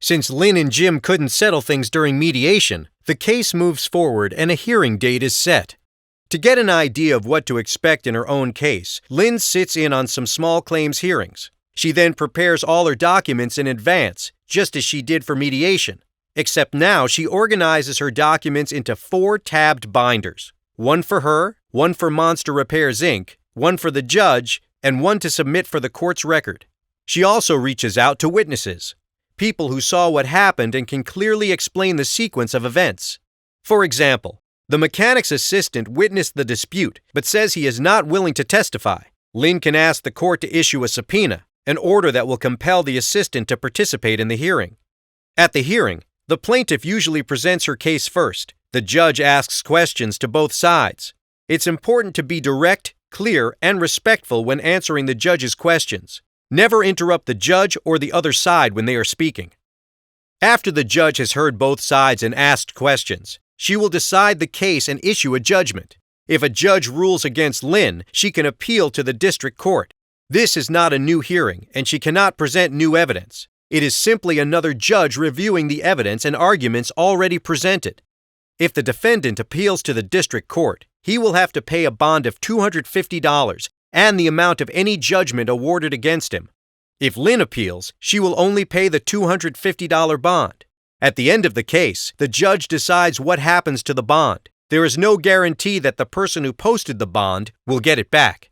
Since Lynn and Jim couldn't settle things during mediation, the case moves forward and a hearing date is set. To get an idea of what to expect in her own case, Lynn sits in on some small claims hearings. She then prepares all her documents in advance, just as she did for mediation, except now she organizes her documents into 4 tabbed binders. One for her, one for Monster Repairs Inc., one for the judge, and one to submit for the court's record. She also reaches out to witnesses, people who saw what happened and can clearly explain the sequence of events. For example, the mechanic's assistant witnessed the dispute but says he is not willing to testify. Lynn can ask the court to issue a subpoena, an order that will compel the assistant to participate in the hearing. At the hearing, the plaintiff usually presents her case first. The judge asks questions to both sides. It's important to be direct, clear, and respectful when answering the judge's questions. Never interrupt the judge or the other side when they are speaking. After the judge has heard both sides and asked questions, she will decide the case and issue a judgment. If a judge rules against Lynn, she can appeal to the district court. This is not a new hearing, and she cannot present new evidence. It is simply another judge reviewing the evidence and arguments already presented. If the defendant appeals to the district court, he will have to pay a bond of $250 and the amount of any judgment awarded against him. If Lynn appeals, she will only pay the $250 bond. At the end of the case, the judge decides what happens to the bond. There is no guarantee that the person who posted the bond will get it back.